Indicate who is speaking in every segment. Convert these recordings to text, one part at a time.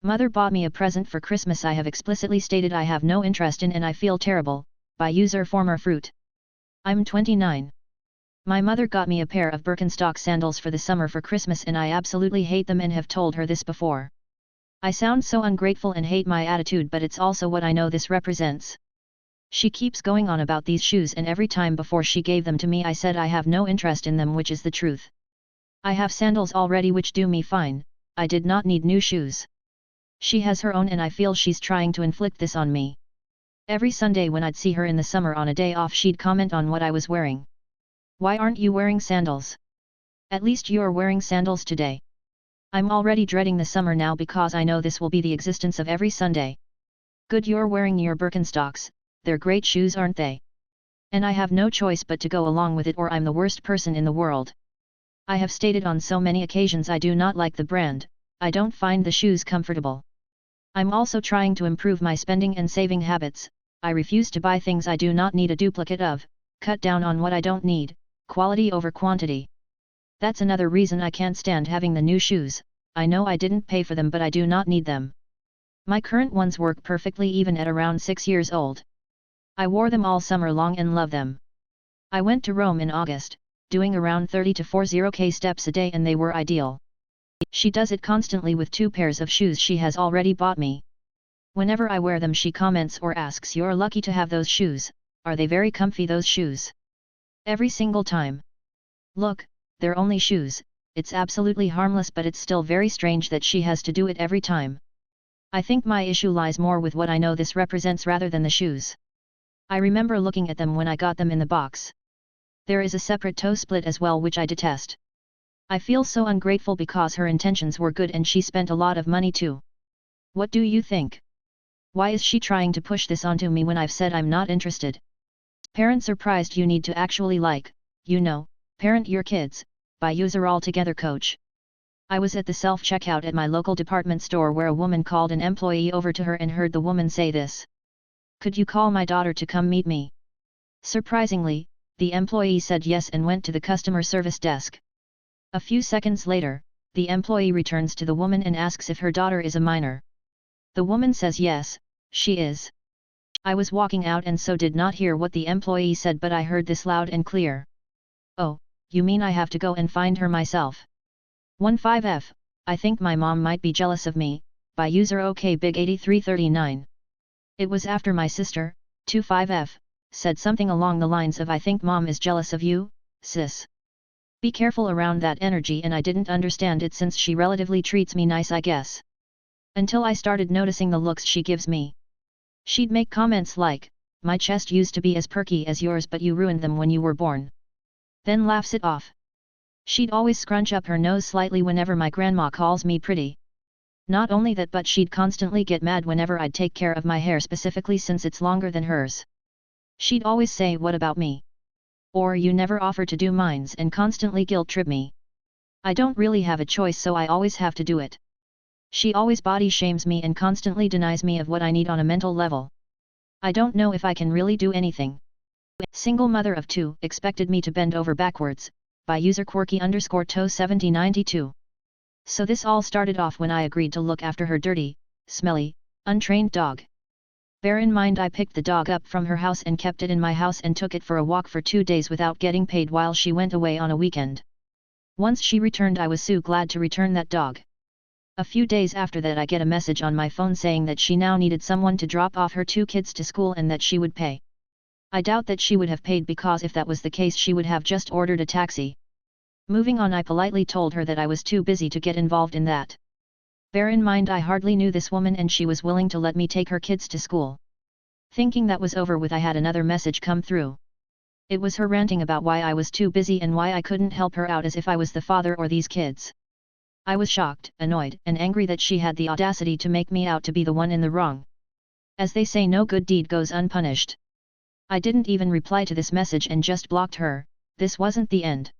Speaker 1: Mother bought me a present for Christmas I have explicitly stated I have no interest in and I feel terrible, by user former fruit. I'm 29. My mother got me a pair of Birkenstock sandals for the summer for Christmas and I absolutely hate them and have told her this before. I sound so ungrateful and hate my attitude, but it's also what I know this represents. She keeps going on about these shoes and every time before she gave them to me I said I have no interest in them, which is the truth. I have sandals already which do me fine, I did not need new shoes. She has her own and I feel she's trying to inflict this on me. Every Sunday when I'd see her in the summer on a day off she'd comment on what I was wearing. Why aren't you wearing sandals? At least you're wearing sandals today. I'm already dreading the summer now because I know this will be the existence of every Sunday. Good, you're wearing your Birkenstocks, they're great shoes, aren't they? And I have no choice but to go along with it or I'm the worst person in the world. I have stated on so many occasions I do not like the brand, I don't find the shoes comfortable. I'm also trying to improve my spending and saving habits, I refuse to buy things I do not need a duplicate of, cut down on what I don't need, quality over quantity. That's another reason I can't stand having the new shoes. I know I didn't pay for them but I do not need them. My current ones work perfectly even at around 6 years old. I wore them all summer long and love them. I went to Rome in August, doing around 30 to 40k steps a day and they were ideal. She does it constantly with 2 pairs of shoes she has already bought me. Whenever I wear them she comments or asks, "You're lucky to have those shoes, are they very comfy those shoes?" Every single time. Look, they're only shoes, it's absolutely harmless but it's still very strange that she has to do it every time. I think my issue lies more with what I know this represents rather than the shoes. I remember looking at them when I got them in the box. There is a separate toe split as well which I detest. I feel so ungrateful because her intentions were good and she spent a lot of money too. What do you think? Why is she trying to push this onto me when I've said I'm not interested? Parent surprised, you need to actually parent your kids, by user altogether coach. I was at the self-checkout at my local department store where a woman called an employee over to her and heard the woman say this. "Could you call my daughter to come meet me?" Surprisingly, the employee said yes and went to the customer service desk. A few seconds later, the employee returns to the woman and asks if her daughter is a minor. The woman says yes, she is. I was walking out and so did not hear what the employee said, but I heard this loud and clear. "Oh, you mean I have to go and find her myself?" 15F, I think my mom might be jealous of me, by user OKBig8339. It was after my sister, 25F, said something along the lines of, "I think mom is jealous of you, sis. Be careful around that energy," and I didn't understand it since she relatively treats me nice, I guess. Until I started noticing the looks she gives me. She'd make comments like, "My chest used to be as perky as yours but you ruined them when you were born." Then laughs it off. She'd always scrunch up her nose slightly whenever my grandma calls me pretty. Not only that, but she'd constantly get mad whenever I'd take care of my hair, specifically since it's longer than hers. She'd always say, "What about me?" Or "You never offer to do mines," and constantly guilt trip me. I don't really have a choice, so I always have to do it. She always body shames me and constantly denies me of what I need on a mental level. I don't know if I can really do anything. Single mother of 2 expected me to bend over backwards, by user quirky_toe7092. So this all started off when I agreed to look after her dirty, smelly, untrained dog. Bear in mind I picked the dog up from her house and kept it in my house and took it for a walk for 2 days without getting paid while she went away on a weekend. Once she returned, I was so glad to return that dog. A few days after that I get a message on my phone saying that she now needed someone to drop off her 2 kids to school and that she would pay. I doubt that she would have paid, because if that was the case she would have just ordered a taxi. Moving on, I politely told her that I was too busy to get involved in that. Bear in mind I hardly knew this woman and she was willing to let me take her kids to school. Thinking that was over with, I had another message come through. It was her ranting about why I was too busy and why I couldn't help her out, as if I was the father or these kids. I was shocked, annoyed, and angry that she had the audacity to make me out to be the one in the wrong. As they say, no good deed goes unpunished. I didn't even reply to this message and just blocked her. This wasn't the end.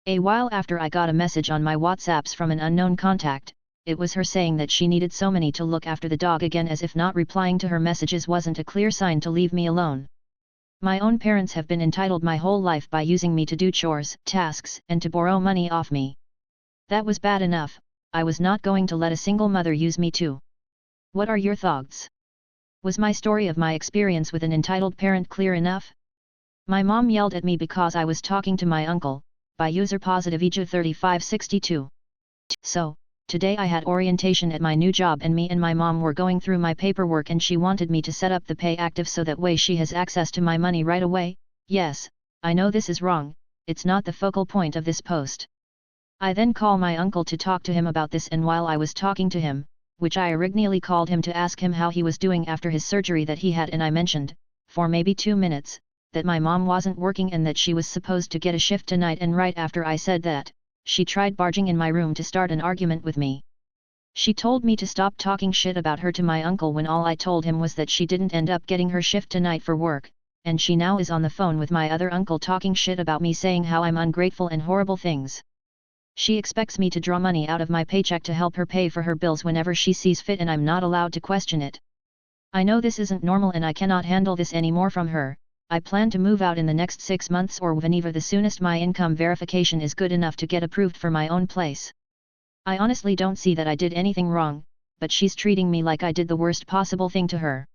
Speaker 1: A while after I got a message on my WhatsApps from an unknown contact. It was her saying that she needed so many to look after the dog again, as if not replying to her messages wasn't a clear sign to leave me alone. My own parents have been entitled my whole life by using me to do chores, tasks, and to borrow money off me. That was bad enough. I was not going to let a single mother use me too. What are your thoughts? Was my story of my experience with an entitled parent clear enough? My mom yelled at me because I was talking to my uncle, by user positive EJ3562. So, today I had orientation at my new job and me and my mom were going through my paperwork and she wanted me to set up the pay active so that way she has access to my money right away. Yes, I know this is wrong, it's not the focal point of this post. I then call my uncle to talk to him about this, and while I was talking to him, which I originally called him to ask him how he was doing after his surgery that he had, and I mentioned, for maybe 2 minutes, that my mom wasn't working and that she was supposed to get a shift tonight, and right after I said that, she tried barging in my room to start an argument with me. She told me to stop talking shit about her to my uncle when all I told him was that she didn't end up getting her shift tonight for work, and she now is on the phone with my other uncle talking shit about me, saying how I'm ungrateful and horrible things. She expects me to draw money out of my paycheck to help her pay for her bills whenever she sees fit, and I'm not allowed to question it. I know this isn't normal and I cannot handle this anymore from her. I plan to move out in the next 6 months or whenever the soonest my income verification is good enough to get approved for my own place. I honestly don't see that I did anything wrong, but she's treating me like I did the worst possible thing to her.